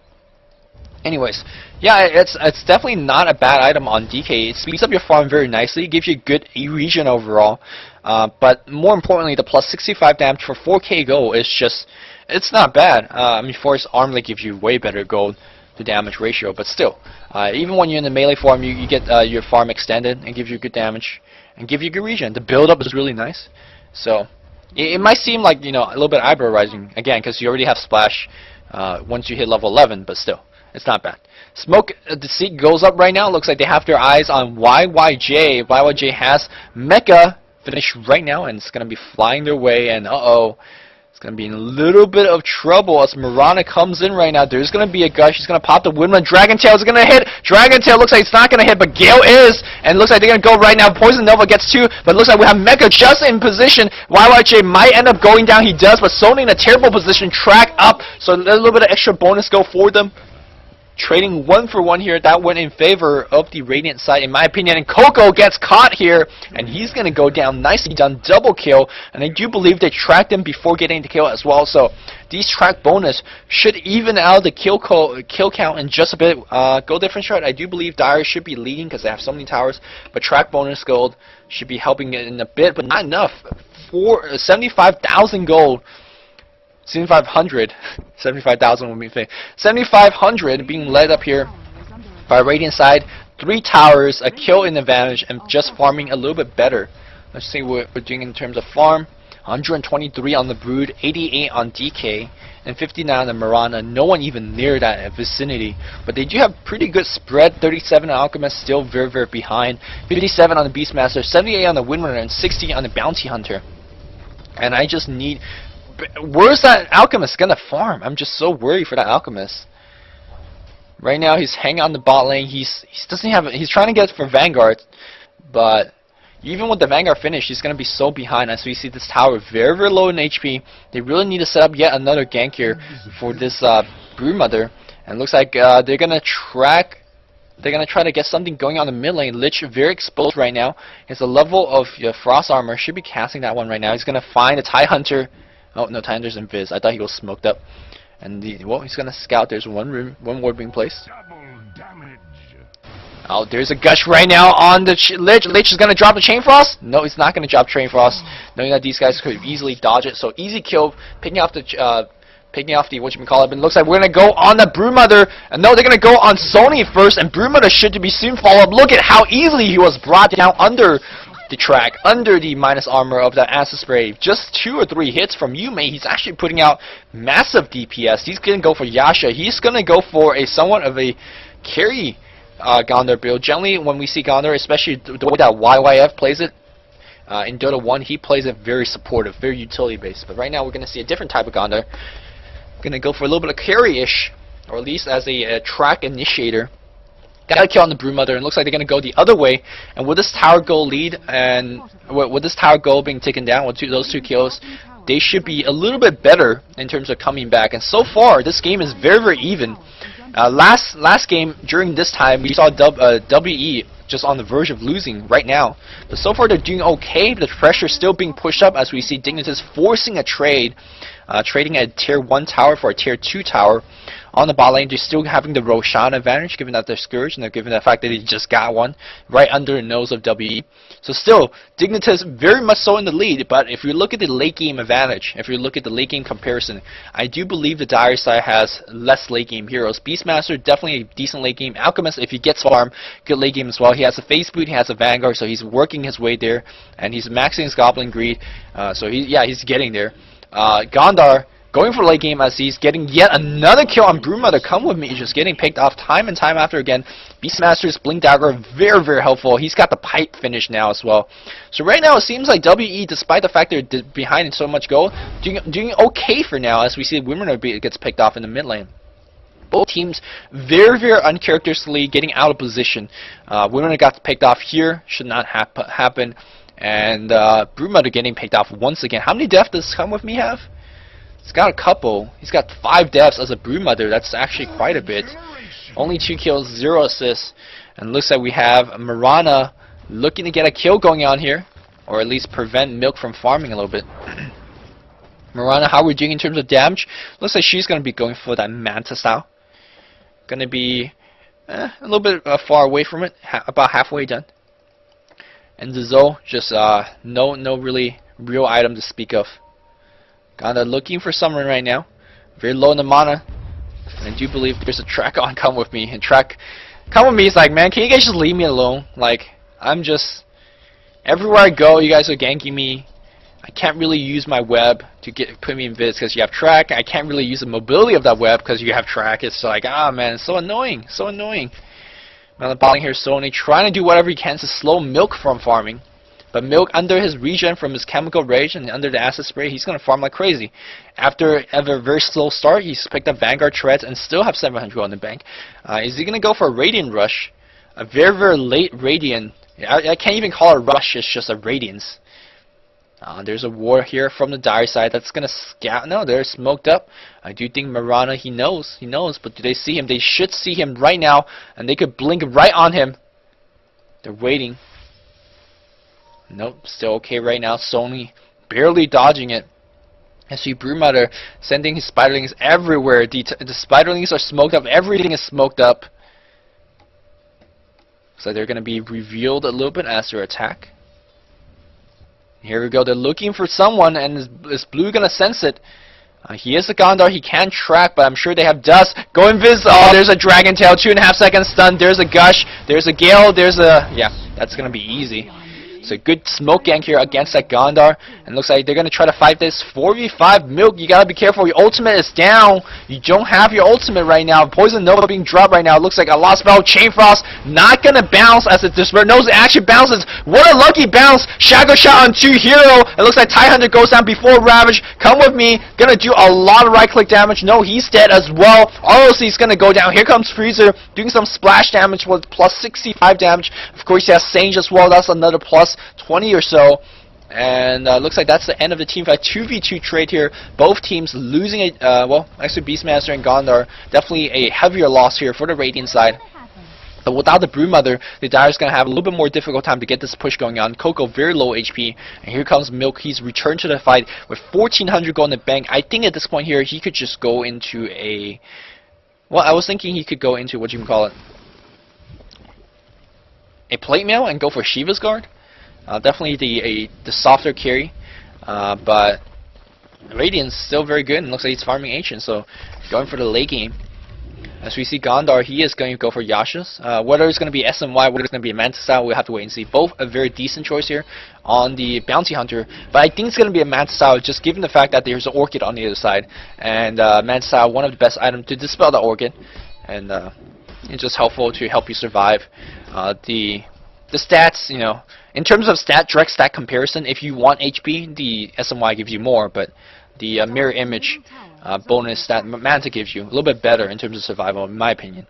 Anyways, yeah, it's definitely not a bad item on DK. It speeds up your farm very nicely, gives you good regen overall. But more importantly, the plus 65 damage for 4k gold is just, it's not bad. I mean, Force Armlet gives you way better gold to damage ratio, but still, even when you're in the melee form, you get your farm extended and gives you good damage and give you good regen. The build up is really nice. So it might seem like, you know, a little bit eyebrow rising again because you already have splash once you hit level 11, but still. It's not bad. Smoke Deceit goes up right now. Looks like they have their eyes on YYJ. YYJ has Mecha finished right now, and it's going to be flying their way. And uh-oh, it's going to be in a little bit of trouble as Mirana comes in right now. There's going to be a gush. He's going to pop the Windman. Dragon Tail is going to hit. Dragon Tail looks like it's not going to hit, but Gale is. And it looks like they're going to go right now. Poison Nova gets 2, but it looks like we have Mecha just in position. YYJ might end up going down. He does, but Sony in a terrible position. Track up, so a little bit of extra bonus go for them. Trading 1-for-1 here, that went in favor of the Radiant side, in my opinion. And Coco gets caught here, and he's going to go down nicely, done double kill. And I do believe they tracked him before getting the kill as well. So these track bonus should even out the kill count in just a bit. Go different strat. I do believe Dire should be leading because they have so many towers, but track bonus gold should be helping it in a bit, but not enough. For 75,000 gold. 7,500, 75,000 would be 7,500 being led up here by Radiant side. 3 towers, a kill in advantage, and just farming a little bit better. Let's see what we're doing in terms of farm. 123 on the Brood, 88 on DK, and 59 on the Mirana. No one even near that vicinity, but they do have pretty good spread. 37 on Alchemist, still very, very behind. 57 on the Beastmaster, 78 on the Windrunner, and 60 on the Bounty Hunter. And I just need... Where's that Alchemist gonna farm? I'm just so worried for that Alchemist. Right now he's hanging on the bot lane. He's trying to get for Vanguard, but even with the Vanguard finish, he's gonna be so behind. As we see this tower very, very low in HP. They really need to set up yet another gank here for this Broodmother. And it looks like they're gonna try to get something going on the mid lane. Lich very exposed right now. His level of Frost Armor should be casting that one right now. He's gonna find a TIE Hunter. Oh no, TIE Hunter's invis. I thought he was smoked up. And well, he's gonna scout. There's one ward being placed. Oh, there's a gush right now on the Lich. Lich is gonna drop the Chain Frost. No, he's not gonna drop Chain Frost, knowing that these guys could easily dodge it. So easy kill, picking off the whatchamacallit. But it looks like we're gonna go on the Broodmother. And no, they're gonna go on Sony first, and Broodmother should be soon follow up. Look at how easily he was brought down under the track, under the minus armor of that acid spray. Just 2 or 3 hits from Yume. He's actually putting out massive DPS. He's gonna go for Yasha. He's gonna go for a somewhat of a carry Gondor build. Generally, when we see Gondor, especially the way that YYF plays it in Dota 1, he plays it very supportive, very utility based. But right now, we're gonna see a different type of Gondor. Gonna go for a little bit of carry-ish, or at least as a track initiator. Got a kill on the Broodmother, and looks like they're gonna go the other way. And with this tower goal lead, and with this tower goal being taken down with those 2 kills, they should be a little bit better in terms of coming back. And so far, this game is very, very even. Last game during this time, we saw WE just on the verge of losing right now. But so far, they're doing okay. The pressure is still being pushed up as we see Dignitas forcing a trade, trading a tier 1 tower for a tier 2 tower. On the bot lane, they're still having the Roshan advantage, given that they're Scourge, and they're given the fact that they just got one right under the nose of WE. So still, Dignitas very much so in the lead, but if you look at the late game advantage, if you look at the late game comparison, I do believe the Dire side has less late game heroes. Beastmaster, definitely a decent late game. Alchemist, if he gets farm, good late game as well. He has a Face Boot, he has a Vanguard, so he's working his way there, and he's maxing his Goblin Greed, so he's getting there. Gondar, going for late game as he's getting yet another kill on Broodmother. Come with me, he's just getting picked off time and time after again. Beastmaster's Blink Dagger, very, very helpful. He's got the pipe finish now as well. So right now it seems like WE, despite the fact they're behind in so much gold, doing okay for now as we see Windrunner gets picked off in the mid lane. Both teams very, very uncharacteristically getting out of position. Windrunner got picked off here, should not happen. And Broodmother getting picked off once again. How many deaths does Come With Me have? He's got a couple. He's got 5 deaths as a Broodmother. That's actually quite a bit. Only 2 kills, 0 assists. And looks like we have Mirana looking to get a kill going on here. Or at least prevent Milk from farming a little bit. Mirana, how are we doing in terms of damage? Looks like she's going to be going for that Manta style. gonna be a little bit far away from it, about halfway done. And the Zo, just no really real item to speak of. Kinda looking for someone right now. Very low in the mana. And I do believe there's a track on Come With Me. And track Come With Me is like, man, can you guys just leave me alone? Like, I'm just, everywhere I go, you guys are ganking me. I can't really use my web to put me in vids because you have track. I can't really use the mobility of that web because you have track. It's like, man, it's so annoying, so annoying. Now the bottom here is Sony trying to do whatever he can to slow Milk from farming. But Milk, under his regen from his chemical rage and under the acid spray, he's going to farm like crazy. After a very slow start, he's picked up Vanguard Treads and still have 700 on the bank. Is he going to go for a Radiant Rush? A very late Radiant. I can't even call it a rush, it's just a Radiance. There's a ward here from the Dire side that's going to scout. No, they're smoked up. I do think Mirana, he knows, but do they see him? They should see him right now, and they could blink right on him. They're waiting. Nope, still okay right now. Sony barely dodging it. I see Brewmother sending his spiderlings everywhere. The spiderlings are smoked up. Everything is smoked up. So they're going to be revealed a little bit as their attack. Here we go. They're looking for someone, and is Blue going to sense it? He is a Gondar. He can track, but I'm sure they have Dust. Go invis. Oh, there's a Dragon Tail. 2.5 seconds stun. There's a Gush. There's a Gale. There's a... Yeah, that's going to be easy. It's a good smoke gank here against that Gondar. And looks like they're going to try to fight this 4v5 Milk. You got to be careful. Your ultimate is down. You don't have your ultimate right now. Poison Nova being dropped right now. It looks like a lost spell. Chain Frost not going to bounce as it Despair. No, it actually bounces. What a lucky bounce. Shadow Shot on 2 Hero. It looks like Tie Hunter goes down before Ravage. Come with me. Going to do a lot of right click damage. No, he's dead as well. ROC is going to go down. Here comes Freezer doing some splash damage with plus 65 damage. Of course, he has Sage as well. That's another plus 20 or so, and looks like that's the end of the team fight. 2v2 trade here. Both teams losing a well, actually Beastmaster and Gondar definitely a heavier loss here for the Radiant side. But without the Brewmother, the Dire's going to have a little bit more difficult time to get this push going on. Coco very low HP, and here comes Milk. He's returned to the fight with 1400 gold in the bank. I think at this point here he could just go into a, well, I was thinking he could go into, what you can call it, a plate mail and go for Shiva's Guard. Definitely the softer carry, but Radiant's still very good, and looks like he's farming Ancient, so going for the late game. As we see Gondar, he is going to go for Yasha's. Whether it's going to be SMY, whether it's going to be a Manta style, we'll have to wait and see. Both a very decent choice here on the Bounty Hunter, but I think it's going to be a Manta style, just given the fact that there's an Orchid on the other side, and Manta style, one of the best items to dispel the Orchid, and it's just helpful to help you survive. The stats, you know, in terms of direct stat comparison, if you want HP, the SMY gives you more, but the mirror image bonus that Manta gives you a little bit better in terms of survival, in my opinion.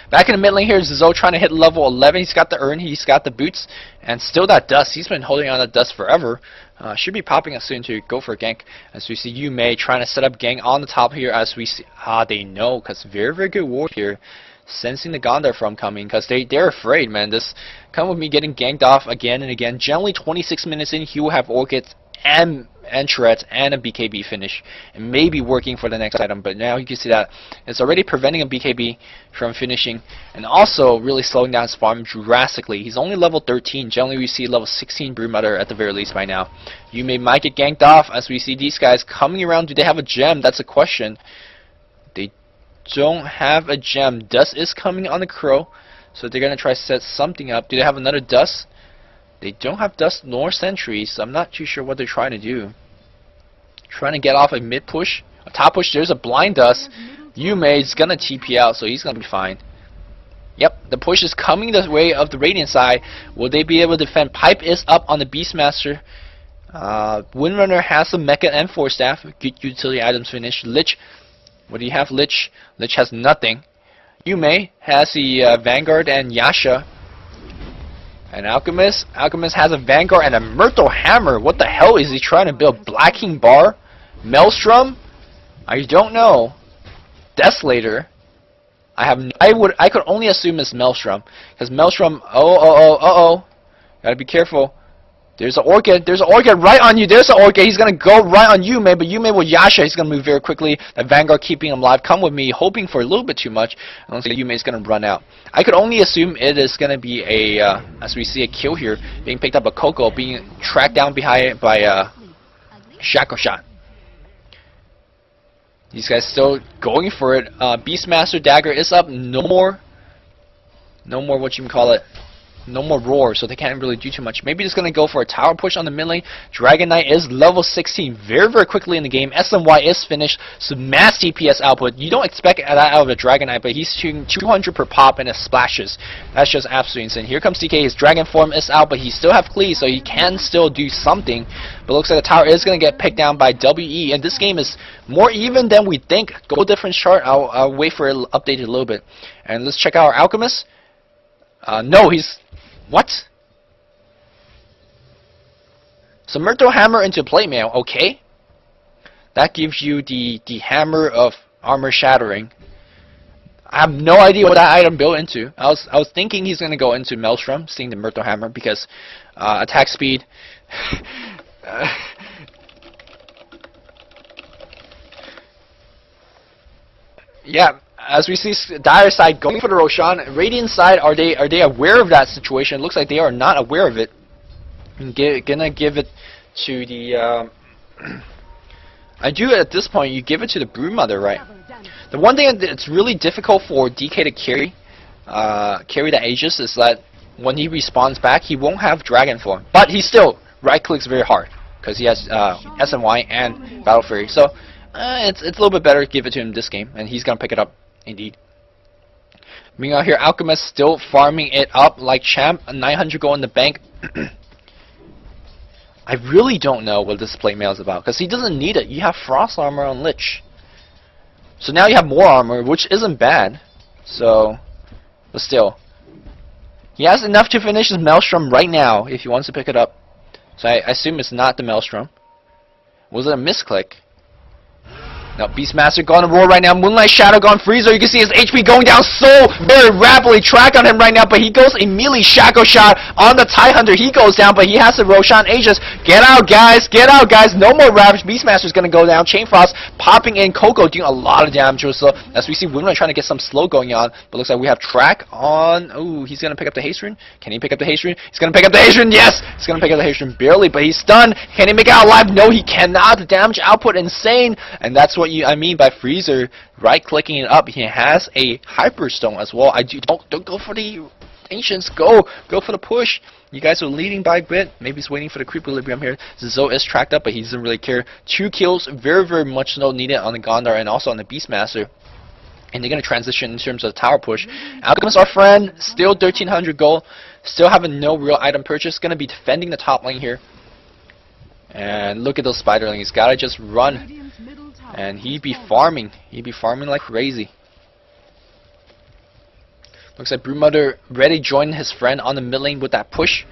Back in the mid lane here is Zo trying to hit level 11. He's got the urn, he's got the boots, and still that dust. He's been holding on to dust forever. Should be popping us soon to go for a gank. As we see Yume trying to set up gang on the top here. As we see, they know, because very good ward here. Sensing the Gondar from coming, because they're afraid, man. This Come With Me getting ganked off again and again. Generally 26 minutes in, he will have Orchids and Tourette's and a BKB finish, and maybe working for the next item. But now you can see that it's already preventing a BKB from finishing, and also really slowing down his farm drastically. He's only level 13. Generally we see level 16 Brewmother at the very least by now. Yume might get ganked off as we see these guys coming around. Do they have a gem? That's a question. They don't have a gem. Dust is coming on the Crow, so they're going to try to set something up. Do they have another Dust? They don't have Dust nor Sentries, so I'm not too sure what they're trying to do. Trying to get off a mid push. A top push, there's a blind Dust. Yume is going to TP out, so he's going to be fine. Yep, the push is coming the way of the Radiant side. Will they be able to defend? Pipe is up on the Beastmaster. Windrunner has some Mecha and Force Staff. Good utility items finished. Lich. What do you have, Lich? Lich has nothing. Yume has the Vanguard and Yasha. And Alchemist has a Vanguard and a Myrtle Hammer. What the hell is he trying to build? Black King Bar? Maelstrom? I don't know. Desolator? I could only assume it's Maelstrom, because Maelstrom. Gotta be careful. There's an Orchid. There's an Orchid right on you. There's an Orchid. He's going to go right on Yume, but Yume with Yasha, he's going to move very quickly. The Vanguard keeping him alive. Come with me, hoping for a little bit too much. I don't think Yume is going to run out. I could only assume it is going to be a, as we see a kill here, being picked up by Coco, being tracked down behind by Shackle Shot. These guys still going for it. Beastmaster Dagger is up. No more what you can call it. No more roar, so they can't really do too much. Maybe just going to go for a tower push on the mid lane. Dragon Knight is level 16 very, very quickly in the game. SMY is finished. Some mass DPS output. You don't expect that out of a Dragon Knight, but he's shooting 200 per pop and it splashes. That's just absolutely insane. Here comes DK. His Dragon form is out, but he still have Cleave, so he can still do something. But looks like the tower is going to get picked down by WE, and this game is more even than we think. Goal difference chart. I'll wait for it updated a little bit. And let's check out our Alchemist. No, he's... What? So Myrtle Hammer into play mail, okay. That gives you the Hammer of Armor Shattering. I have no idea what that item built into. I was thinking he's gonna go into Maelstrom, seeing the Myrtle Hammer, because attack speed. Yeah. As we see Dire side going for the Roshan, Radiant side, are they aware of that situation? It looks like they are not aware of it. I'm gonna give it to the I do at this point, you give it to the Broodmother, right? The one thing that's really difficult for DK to carry the Aegis is that when he respawns back, he won't have Dragon form. But he still right clicks very hard because he has SMY and Battle Fury. So it's a little bit better to give it to him this game, and he's gonna pick it up. Indeed. Meanwhile here, Alchemist still farming it up like champ. 900 gold in the bank. I really don't know what this play mail is about, because he doesn't need it. You have Frost Armor on Lich. So now you have more armor, which isn't bad. So, but still. He has enough to finish his Maelstrom right now, if he wants to pick it up. So I assume it's not the Maelstrom. Was it a misclick? Now Beastmaster going to roar right now. Moonlight Shadow gone Freezer. You can see his HP going down so very rapidly. Track on him right now, but he goes immediately Shackle Shot on the TIE Hunter. He goes down, but he has the Roshan Aegis. Get out, guys! Get out, guys! No more Ravage. Beastmaster's going to go down. Chain Frost popping in. Coco doing a lot of damage. So as we see, Moonlight trying to get some slow going on, but looks like we have Track on. Ooh, he's going to pick up the haste rune. Can he pick up the haste rune? He's going to pick up the haste rune. Yes! He's going to pick up the haste rune barely, but he's stunned. Can he make it out alive? No, he cannot. The damage output insane, and that's what I mean by Freezer right-clicking it up. He has a Hyperstone as well. Don't go for the Ancients. Go for the push. You guys are leading by a bit. Maybe he's waiting for the creep equilibrium here. Zoe is tracked up, but he doesn't really care. 2 kills, very, very much so needed on the Gondar and also on the Beastmaster. And they're going to transition in terms of the tower push. Alchemist, our friend, still 1300 gold. Still having no real item purchase. Going to be defending the top lane here. And look at those spiderlings. Gotta just run. And he'd be farming. He'd be farming like crazy. Looks like Broodmother ready joining his friend on the mid lane with that push.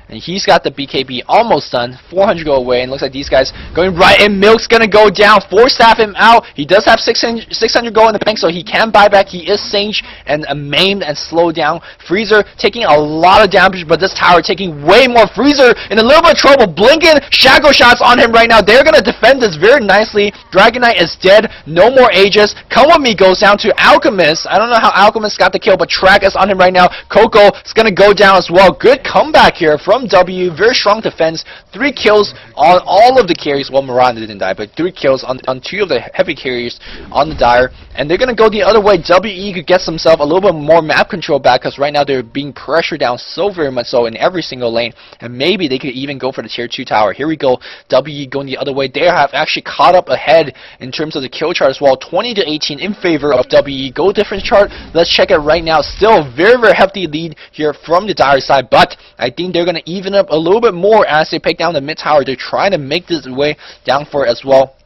And he's got the BKB almost done. 400 go away. And looks like these guys going right in. Milk's going to go down. 4-staff him out. He does have 600 go in the bank, so he can buy back. He is Sage and maimed and slowed down. Freezer taking a lot of damage, but this tower taking way more. Freezer in a little bit of trouble. Blinking Shackle Shots on him right now. They're going to defend this very nicely. Dragon Knight is dead. No more Aegis. Come With Me goes down to Alchemist. I don't know how Alchemist got the kill, but Track is on him right now. Coco is going to go down as well. Good comeback here from W. Very strong defense. 3 kills on all of the carries. Well, Miranda didn't die, but 3 kills on 2 of the heavy carriers on the Dire. And they're going to go the other way. WE could get himself a little bit more map control back, because right now they're being pressured down so very much so in every single lane. And maybe they could even go for the tier 2 tower. Here we go. WE going the other way. They have actually caught up ahead in terms of the kill chart as well. 20-18 in favor of WE. Goal difference chart. Let's check it right now. Still very, very hefty lead here from the Dire side, but I think they're going to even up a little bit more as they pick down the mid tower. They're trying to make this way down for it as well.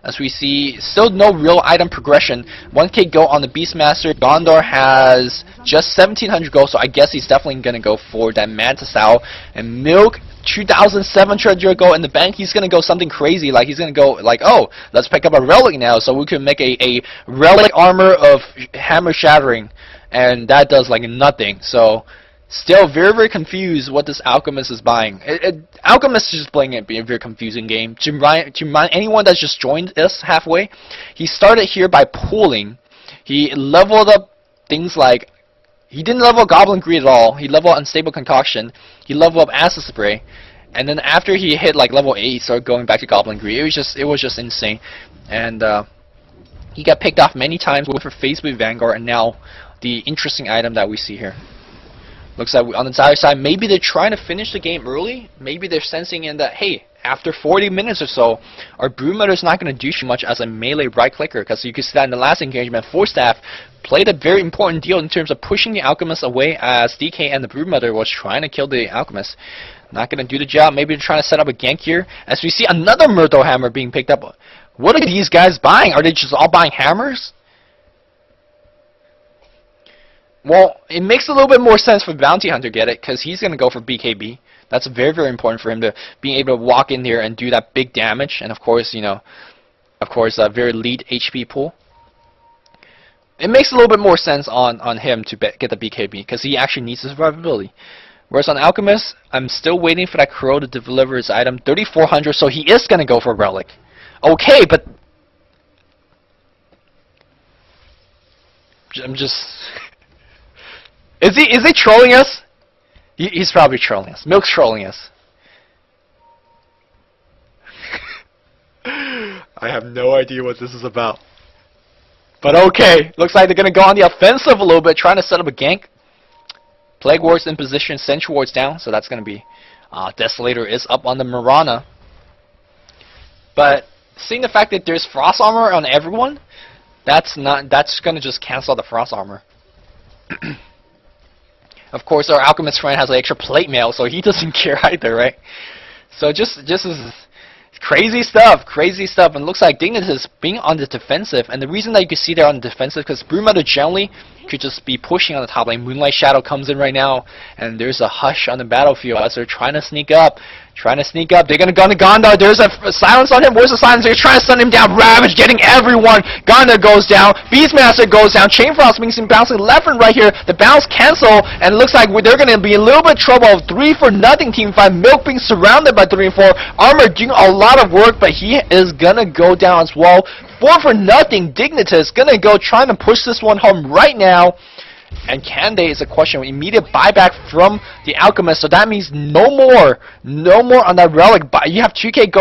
As we see, still no real item progression. 1k go on the Beastmaster. Gondor has just 1700 gold, so I guess he's definitely going to go for that Mantis Owl. And Milk, 2,700 gold in the bank. He's going to go something crazy. Like, he's going to go like, oh, let's pick up a relic now, so we can make a relic armor of Hammer Shattering. And that does like nothing. So Still very confused what this Alchemist is buying. Alchemist is just playing it being a very confusing game. To remind anyone that's just joined us halfway, he started here by pulling. He leveled up things like, he didn't level up Goblin Greed at all. He leveled up Unstable Concoction. He leveled up Acid Spray. And then after he hit like level 8, he started going back to Goblin Greed. It was just insane. And he got picked off many times with her face with Vanguard, and now the interesting item that we see here. Looks like on the other side, maybe they're trying to finish the game early. Maybe they're sensing in that, hey, after 40 minutes or so, our Broodmother's not going to do too much as a melee right clicker. Because you can see that in the last engagement, Forstaff played a very important deal in terms of pushing the Alchemist away, as DK and the Broodmother was trying to kill the Alchemist. Not going to do the job. Maybe they're trying to set up a gank here. As we see another Myrtle Hammer being picked up. What are these guys buying? Are they just all buying hammers? Well, it makes a little bit more sense for Bounty Hunter get it, because he's going to go for BKB. That's very important for him to be able to walk in there and do that big damage. And of course, you know, a very lead HP pool. It makes a little bit more sense on him to get the BKB, because he actually needs the survivability. Whereas on Alchemist, I'm still waiting for that Crow to deliver his item. 3,400, so he is going to go for Relic. Okay, but I'm just... Is he trolling us? He's probably trolling us. Milk's trolling us. I have no idea what this is about. But okay, looks like they're going to go on the offensive a little bit, trying to set up a gank. Plague Ward's in position, Sentry Ward's down, so that's going to be... Desolator is up on the Mirana. But seeing the fact that there's Frost Armor on everyone, that's going to just cancel the Frost Armor. Of course, our Alchemist friend has an extra plate mail, so he doesn't care either, right? So just is crazy stuff, and it looks like Dignitas is being on the defensive, and the reason that you can see they're on the defensive because Broodmother generally could just be pushing on the top lane. Moonlight Shadow comes in right now, and there's a hush on the battlefield as they're trying to sneak up. They're going to gun to Gondar. There's a silence on him. Where's the silence? They're trying to stun him down. Ravage getting everyone. Gondar goes down. Beastmaster goes down. Chainfrost being seen bouncing left and right here. The bounce cancel, and it looks like they're going to be a little bit of trouble. 3-for-0 team fight. Milk being surrounded by 3 and 4. Armor doing a lot of work, but he is going to go down as well. 4-for-0 Dignitas going to go trying to push this one home right now. And can they is a question. Immediate buyback from the Alchemist, so that means no more on that Relic. You have 2K go.